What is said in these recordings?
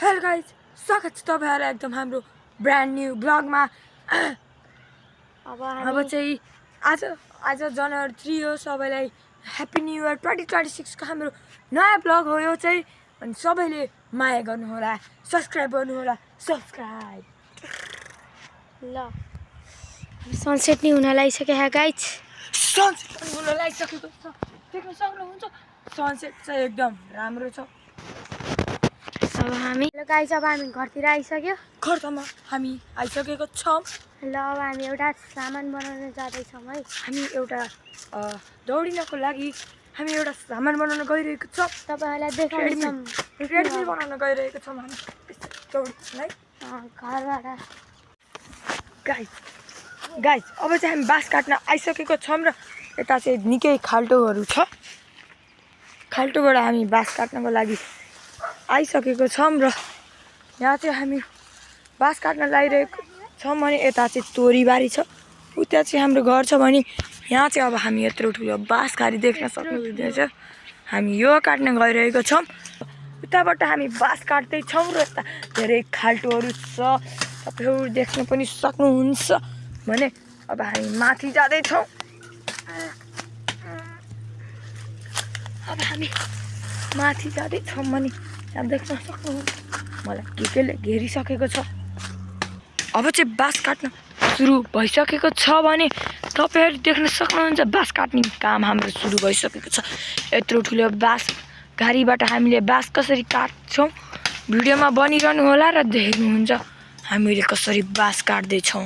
Hello guys, स्वागत छ तपाईहरुलाई एकदम हाम्रो ब्रान्ड न्यू ब्लगमा। अब चाहिँ आज जनवरी 3 हो। सबैलाई ह्यापी न्यू इयर 2026 को हाम्रो नयाँ ब्लग हो यो चाहिँ। अनि सबैले माया गर्नु होला, सब्स्क्राइब गर्नु होला, सब्स्क्राइब। ल सनसेट नि हुन लागिसक्यो है गाइज। सनसेट हुन लागिसकेको छ, देख्न सक्नुहुन्छ। सनसेट चाहिँ एकदम राम्रो छ। अब हामी गाइज अब हामी घरतिर आइसक्यो। घरमा हामी आइसकेको छौँ। ल अब हामी एउटा सामान बनाउन जाँदैछौँ है। हामी एउटा दौडिनको लागि हामी एउटा सामान बनाउन गइरहेको छौँ। तपाईहरुलाई देखाउँछौँ ट्रेडमिल बनाउन गइरहेको छौँ हामी दौडिनलाई घरबाट। गाइज अब चाहिँ हामी बाँस काट्न आइसकेको छौँ र यता चाहिँ निकै खाल्टोहरू छ। खाल्टोबाट हामी बाँस काट्नको लागि आइसकेको छौँ र यहाँ चाहिँ हामी बाँस काट्न लागिरहेको छौँ भने यता चाहिँ तोरीबारी छ, उता चाहिँ हाम्रो घर छ भने यहाँ चाहिँ अब हामी यत्रो ठुलो बाँसघारी देख्न सक्नुहुँदैछ। हामी यो काट्न गइरहेको छौँ। उताबाट हामी बाँस काट्दैछौँ र यता धेरै खाल्टोहरू छ, तपाईँहरू देख्न पनि सक्नुहुन्छ भने। अब हामी माथि जाँदैछौँ। अब हामी माथि जाँदैछौँ भने यहाँ देख्न सक्नुहुन्छ मलाई केले घेरिसकेको छ। अब चाहिँ बाँस काट्न सुरु भइसकेको छ भने तपाईँहरू देख्न सक्नुहुन्छ बाँस काट्ने काम हाम्रो सुरु भइसकेको छ। यत्रो ठुलो बाँस घारीबाट हामीले बाँस कसरी काट्छौँ भिडियोमा बनिरहनु होला र देख्नुहुन्छ हामीले कसरी बाँस काट्दैछौँ।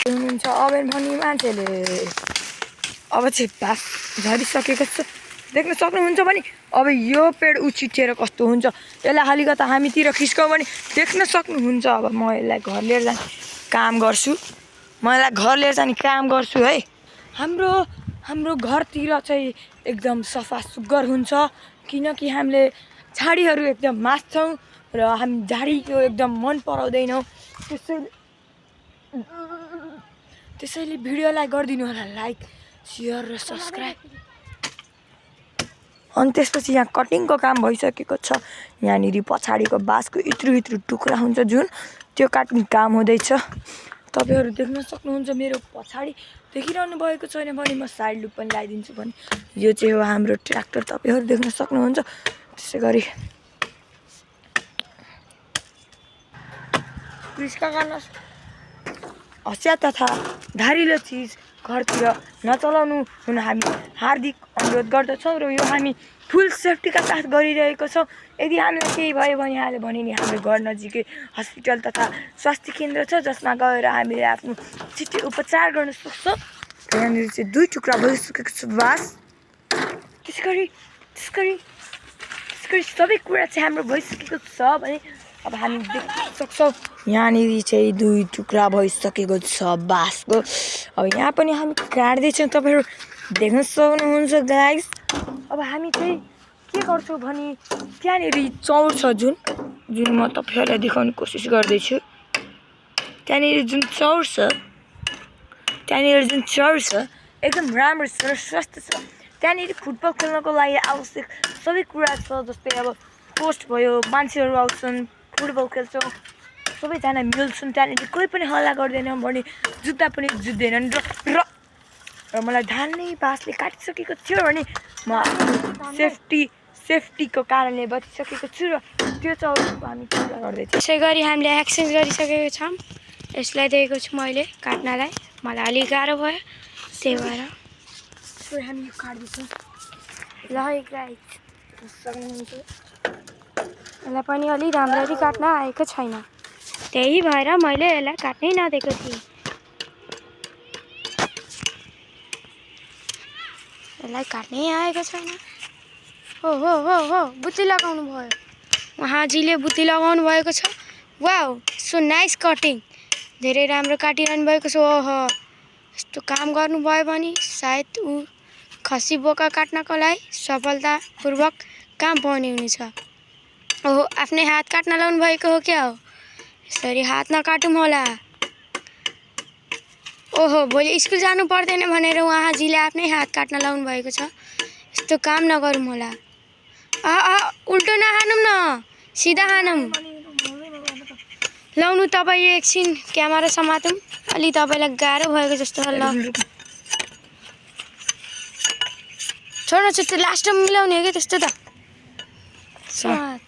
हुनुहुन्छ अबेन भन्ने मान्छेले अब चाहिँ बाँस झरिसकेको छ, देख्न सक्नुहुन्छ भने। अब यो पेड उछिटिएर कस्तो हुन्छ यसलाई अलिकता हामीतिर खिस्काउँ भने देख्न सक्नुहुन्छ। अब म यसलाई घर लिएर जाने काम गर्छु, है। हाम्रो घरतिर चाहिँ एकदम सफा सुग्घर हुन्छ, किनकि हामीले झाडीहरू एकदम मास्छौँ र हामी झाडीको एकदम मन पराउँदैनौँ। त्यसैले भिडियोलाई गरिदिनु होला लाइक, सेयर र सब्स्क्राइब। अनि त्यसपछि यहाँ कटिङको काम भइसकेको छ। यहाँनिर पछाडिको बाँसको इत्रु टुक्रा हुन्छ जुन त्यो काट्ने काम हुँदैछ। तपाईँहरू देख्न सक्नुहुन्छ मेरो पछाडि देखिरहनु भएको छैन भने म साइड लुक पनि लगाइदिन्छु भने। यो चाहिँ हो हाम्रो ट्र्याक्टर, तपाईँहरू देख्न सक्नुहुन्छ। त्यसै गरी कृषिका गर्न हँसिया तथा धारिलो चिज घरतिर नचलाउनु हुन हामी हार्दिक अनुरोध गर्दछौँ र यो हामी फुल सेफ्टीका साथ गरिरहेको छौँ। यदि हामीलाई केही भयो भने यहाँले भने नि हाम्रो घर नजिकै हस्पिटल तथा स्वास्थ्य केन्द्र छ, जसमा गएर हामीले आफ्नो छिट्टै उपचार गर्न सक्छौँ। यहाँनिर चाहिँ 2 टुक्रा भइसकेको छ बाँस। त्यसै गरी सबै कुरा चाहिँ हाम्रो भइसकेको छ भने अब हामी देख्न सक्छौँ यहाँनिर चाहिँ 2 टुक्रा भइसकेको छ बाँसको। अब यहाँ पनि हामी काट्दैछौँ, तपाईँहरू देख्न सक्नुहुन्छ गाइस। अब हामी चाहिँ के गर्छौँ भने त्यहाँनिर चौर छ जुन म तपाईँहरूलाई देखाउने कोसिस गर्दैछु। त्यहाँनिर जुन चौर छ एकदम राम्रो छ र स्वस्थ छ। त्यहाँनिर फुटबल खेल्नको लागि आवश्यक सबै कुरा छ, जस्तै अब पोस्ट भयो, मान्छेहरू आउँछन्, फुटबल खेल्छौँ, सबैजना मिल्छन्। त्यहाँनिर कोही पनि हल्ला गर्दैन भने जुत्ता पनि जुत्दैनन् र मलाई धानै बाँसले काटिसकेको थियो भने म सेफ्टीको कारणले बचिसकेको छु र त्यो चौरको हामी पूजा गर्दैछौँ। त्यसै गरी हामीले एक्सचेन्ज गरिसकेको छौँ। यसलाई दिएको छु मैले काट्नलाई, मलाई अलिक गाह्रो भयो, त्यही भएर हामी यो काट्दैछौँ। ल गाइज यसलाई पनि अलि राम्ररी काट्न आएको छैन, त्यही भएर मैले यसलाई काट्नै नदिएको थिएँ। यसलाई काट्नै आएको छैन। हो बुत्ती लगाउनु भयो, उहाँजीले बुत्ती लगाउनु भएको छ। वाउ, सो नाइस कटिङ, धेरै राम्रो काटिरहनु भएको छ। ओहो, यस्तो काम गर्नुभयो भने सायद ऊ खसी बोका काट्नको लागि सफलतापूर्वक काम पाउने हुनेछ। ओहो, आफ्नै हात काट्न लाउनु भएको हो क्या हो, यसरी हात नकाटौँ होला। ओहो, भोलि स्कुल जानु पर्दैन भनेर उहाँजीले आफ्नै हात काट्न लाउनु भएको छ। यस्तो काम नगरौँ होला। उल्टो नहानौँ न, सिधा हानौँ। लाउनु तपाईँ एकछिन क्यामेरा समातौँ अलि तपाईँलाई गाह्रो भएको जस्तो ल छोड्नु चाहिँ त्यो लास्टमा मिलाउने हो क्या त्यस्तो त समात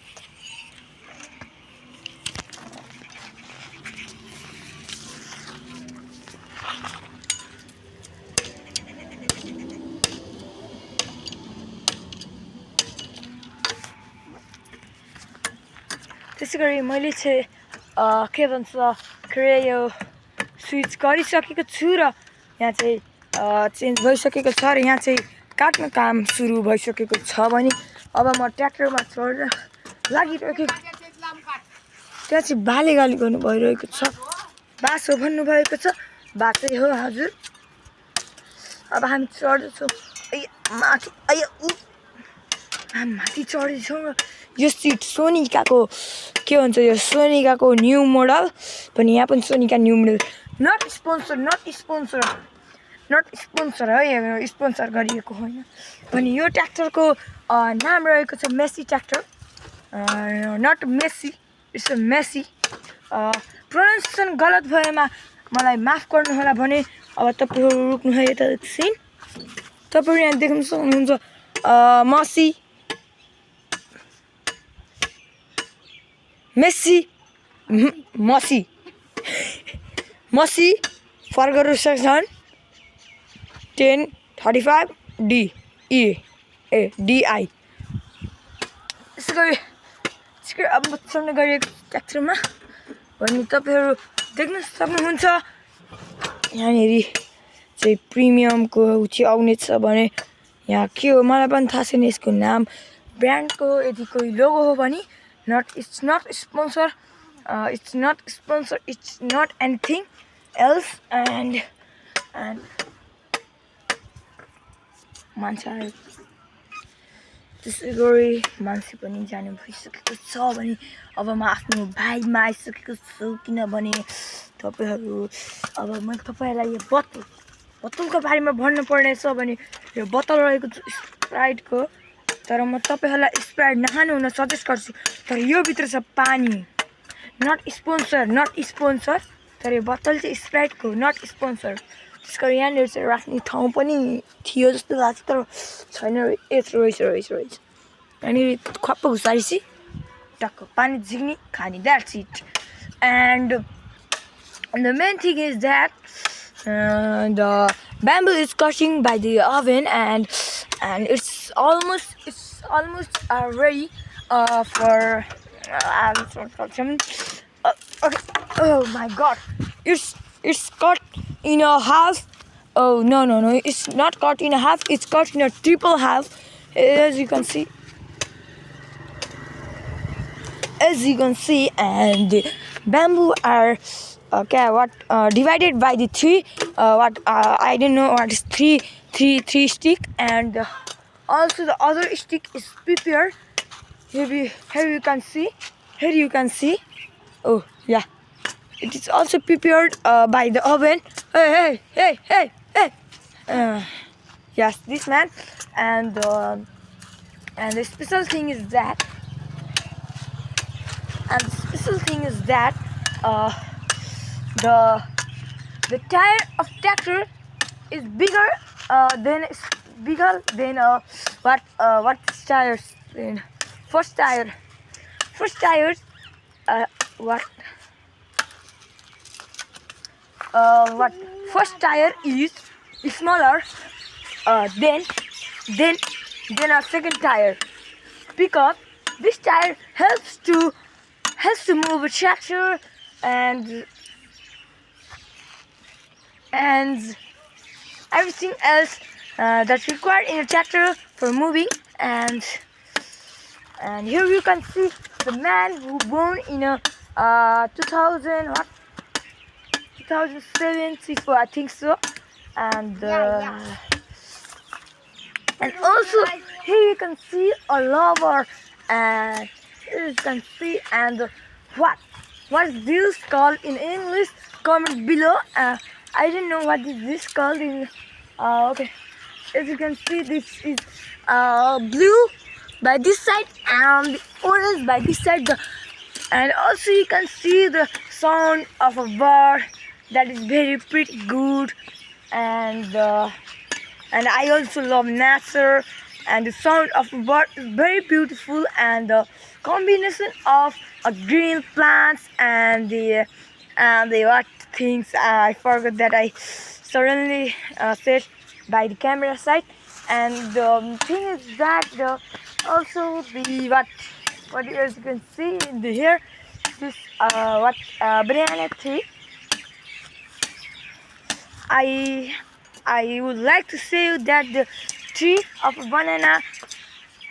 त्यसै गरी मैले चाहिँ के भन्छ के अरे यो स्विच गरिसकेको छु र यहाँ चाहिँ चेन्ज भइसकेको छ र यहाँ चाहिँ काट्ने काम सुरु भइसकेको छ भने अब म ट्र्याक्टरमा चढ्न लागिरहेको त्यहाँ चाहिँ बालेगाली गर्नु भइरहेको छ बास हो भन्नुभएको छ बासै हो हजुर अब हामी चढ्दैछौँ माथि हामी माथि चढ्दैछौँ र यो सिट सोनिकाको के भन्छ यो सोनिकाको न्यू मोडल पनि यहाँ पनि Sonika new model not sponsor है स्पोन्सर गरिएको होइन भने यो ट्र्याक्टरको नाम रहेको छ Massey tractor not Massey it's a Massey pronunciation गलत भएमा मलाई माफ गर्नुहोला भने अब तपाईँहरू रोक्नु है यता एकछिन तपाईँहरू यहाँ देख्न सक्नुहुन्छ मसी फर्गर सेक्सन 1035 DI यसो गरी अब म चढ्ने गरिएको ट्र्याक्टरमा भने तपाईँहरू देख्न सक्नुहुन्छ यहाँनिर चाहिँ प्रिमियमको चाहिँ आउनेछ भने यहाँ के हो मलाई पनि थाहा छैन यसको नाम ब्रान्डको यदि कोही लोगो हो भने it's not sponsor it's not anything else and मान्छे त्यसै गरी मान्छे पनि जानु भइसकेको छ भने अब म आफ्नो भाइमा आइसकेको छु किनभने तपाईँहरू अब म तपाईँहरूलाई यो बोतलको बारेमा भन्नु पर्नेछ भने यो बोतल रहेको छ स्प्राइटको तर म तपाईँहरूलाई स्प्राइट नखानु हुन सजेस्ट गर्छु तर यो भित्र छ पानी नट स्पोन्सर तर यो बोतल चाहिँ स्प्राइटको नट स्पोन्सर त्यस गरी यहाँनिर चाहिँ राख्ने ठाउँ पनि थियो जस्तो लाग्छ तर छैन रहेछ यहाँनिर खप्प घुसाएपछि टक्क पानी झिक्ने खाने that's it and the main thing is that the bamboo is cutting by the oven and it's almost ready for okay. Oh my god, it's cut in a half. Oh no, it's not cut in a half, it's cut in a triple half as you can see and the bamboo are divided by the three I don't know what is three stick and also the other stick is prepared here you can see oh yeah it is also prepared by the oven hey yes this man and the special thing is that the tire of tractor is bigger than what tires in first tires what first tire is smaller than our second tire because this tire helps to move a tractor and everything else that's required in a tractor for moving and here you can see the man who born in a 2007 64 I think so and and also here you can see a lover and here you can see and what is this called in English comment below I don't know what is this called in okay as you can see this is blue by this side and the orange by this side And also you can see the sound of a bird that is very pretty good. And I also love nature, and the sound of a bird is very beautiful, and the combination of green plants and the what things I forgot that I suddenly said by the camera side. And the thing is that also the what as you can see in the here, this banana tree. I would like to say that the tree of a banana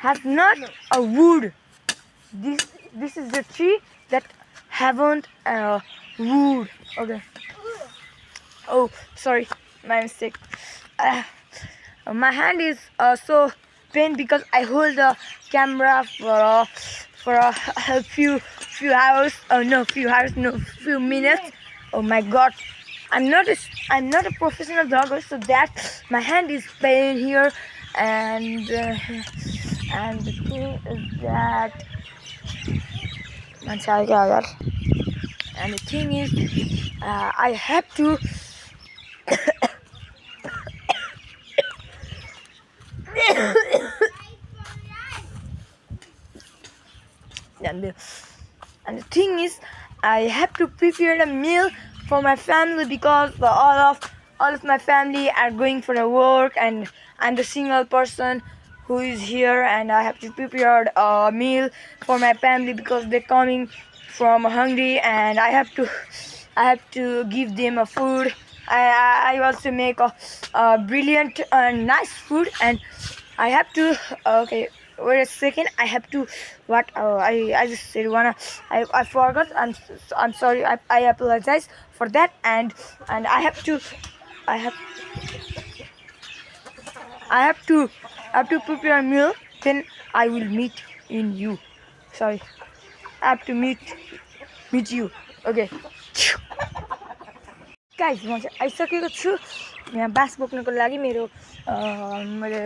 has not a wood. This is the tree that haven't wood. Okay. Oh, sorry, my mistake. My hand is so pain because I hold the camera for a few hours. Oh no, few minutes. Oh my God. I'm not a professional vlogger, so that my hand is pain here, and the thing is that and the thing is I have to and the thing is I have to prepare a meal for my family because all of my family are going for the work, and I'm the single person who is here, and I have to prepare a meal for my family because they're coming from hungry, and I have to give them a food. I also make a brilliant nice food, and I have to okay. Wait a second. I have to what? I just said I forgot. I'm sorry. I apologize for that. And I have to prepare a meal. Then I will meet in you. Sorry. I have to meet you. Okay. Guys म चाहिँ आइसकेको छु यहाँ बास बोक्नको लागि मेरो मैले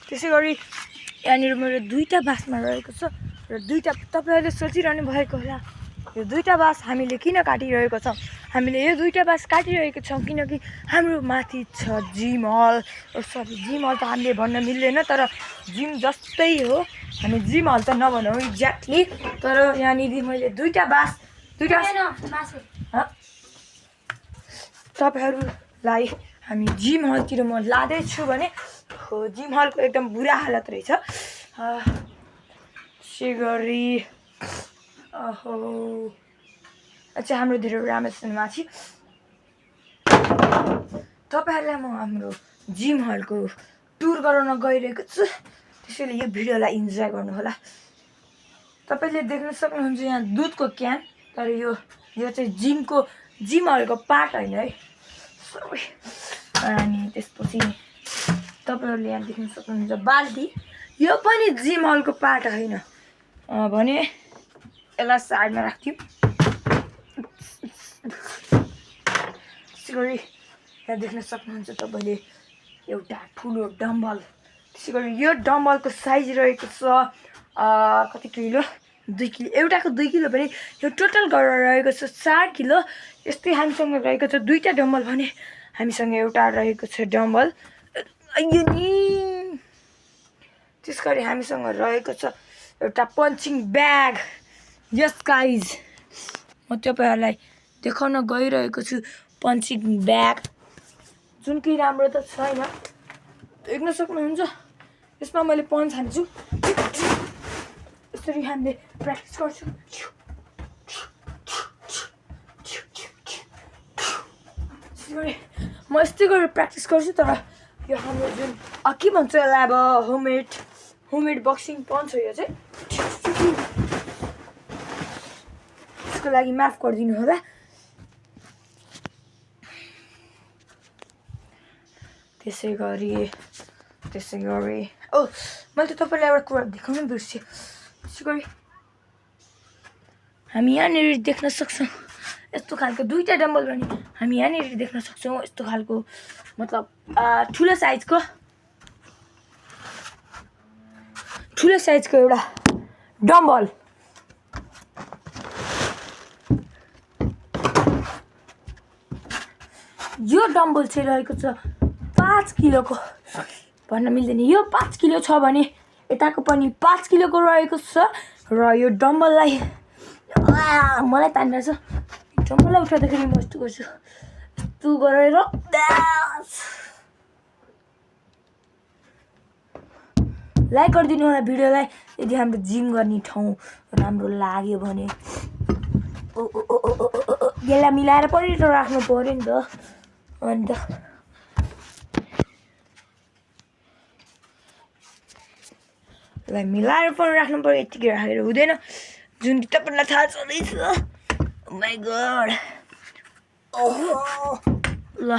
त्यसै गरी यहाँनिर मेरो दुईटा बासमा रहेको छ र दुईटा तपाईहरुले सोचिरहनु भएको होला यो दुईटा बास हामीले किन काटिरहेको छौं हामीले यो दुईटा बास काटिरहेको छौं किनकि हाम्रो माथि छ जिम हल सरी जिम हल त हामीले भन्न मिल्दैन तर जिम जस्तै हो हामी जिम हल त नभनौं एक्ज्याक्टली तर यहाँनिर मैले दुईटा बास तपाईहरुलाई हामी जिम हलतिर म लादै छु भने हो जिम हलको एकदम बुरा हालत रहेछ सिगरी ओहो अच्छा हाम्रो धेरै राम्रो माथि तपाईहरुलाई म हाम्रो जिम हलको टुर गराउन गइरहेको छु त्यसैले यो भिडियोलाई इन्जोय गर्नु होला तपाईले देख्न सक्नुहुन्छ यहाँ दुधको क्यान तर यो चाहिँ जिम हलको पार्ट हैन है अनि त्यसपछि तपाईहरुले यहाँ देख्न सक्नुहुन्छ बाल्टी यो पनि जिम हलको पार्ट हैन भने यसलाई साइडमा राख्दियौ त्यसैगरी यहाँ देख्न सक्नुहुन्छ तपाईले एउटा ठुलो डम्बल त्यसैगरी यो डम्बलको साइज रहेको छ कति किलो 2 किलो एउटाको 2 किलो भने यो टोटल गरेर रहेको छ 4 किलो यस्तै हामीसँग रहेको छ दुईटा डम्बल भने हामीसँग एउटा रहेको छ डम्बल त्यसगरी हामीसँग रहेको छ एउटा पन्चिङ ब्याग यस गाइज म तपाईहरुलाई देखाउन गइरहेको छु पन्चिङ ब्याग जुन कि राम्रो त छैन देख्न सक्नुहुन्छ यसमा मैले पन्च हान्छु यसरी हामीले प्र्याक्टिस गर्छौं म यस्तै गरेर प्र्याक्टिस गर्छु तर यो हाम्रो जुन के भन्छ यसलाई अब होममेड बक्सिङ पन्च हो यो चाहिँ यसको लागि माफ गरिदिनु होला त्यसै गरी ओ मैले त तपाईलाई एउटा कुरा देखाउन बिर्सेँ त्यसै गरी हामी यहाँनिर देख्न सक्छौं यस्तो खालको दुईटा डम्बल पनि हामी यहाँनिर देख्न सक्छौं यस्तो खालको मतलब ठुलो साइजको एउटा डम्बल यो डम्बल चाहिँ रहेको छ 5 किलोको भन्न मिल्दैन यो 5 किलो छ भने यताको पनि 5 किलोको रहेको छ र यो डम्बललाई मलाई तान्दा छ डम्बललाई उठाउँदाखेरि म यस्तो गर्छु यस्तो गरेर लाइक गरिदिनु होला भिडियोलाई यदि हाम्रो जिम गर्ने ठाउँ राम्रो लाग्यो भने यसलाई मिलाएर पनि त राख्नु पर्यो नि त अन्त यसलाई मिलाएर पनि राख्नु पर्यो यतिकै राखेर हुँदैन जुन कि तपाईँलाई थाहा छँदैछ माई गड ओहो ल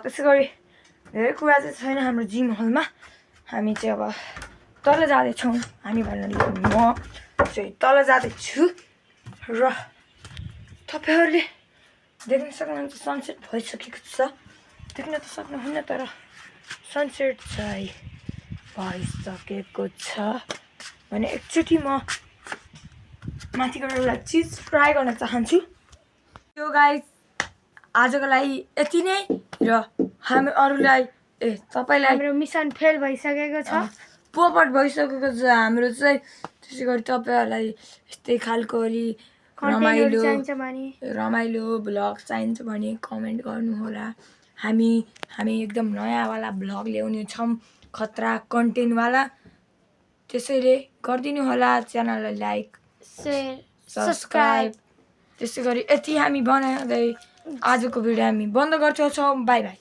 त्यसै गरी धेरै कुरा चाहिँ छैन हाम्रो जिम हलमा हामी चाहिँ अब तल जाँदैछौँ हामी भन्नाले म चाहिँ तल जाँदैछु र तपाईँहरूले देख्न सक्नुहुन्छ सनसेट भइसकेको छ देख्न त सक्नुहुन्न तर सनसेट चाहिँ भइसकेको छ भने एकचोटि म माथिबाट एउटा चिज ट्राई गर्न चाहन्छु यो गाइस आजको लागि यति नै र हामी अरूलाई तपाईँलाई हाम्रो मिसन फेल भइसकेको छ पोपट भइसकेको छ हाम्रो चाहिँ त्यसै गरी तपाईँहरूलाई यस्तै खालको अलि कन्टेन्टहरु चाहिन्छ भने रमाइलो ब्लग चाहिन्छ भने कमेन्ट गर्नुहोला हामी एकदम नयाँवाला ब्लग ल्याउने छौँ खतरा कन्टेन्टवाला त्यसैले गरिदिनु होला च्यानललाई लाइक शेयर सब्सक्राइब त्यसै गरी यति हामी बनाउँदै आजको भिडियो हामी बन्द गर्छौँ बाई बाई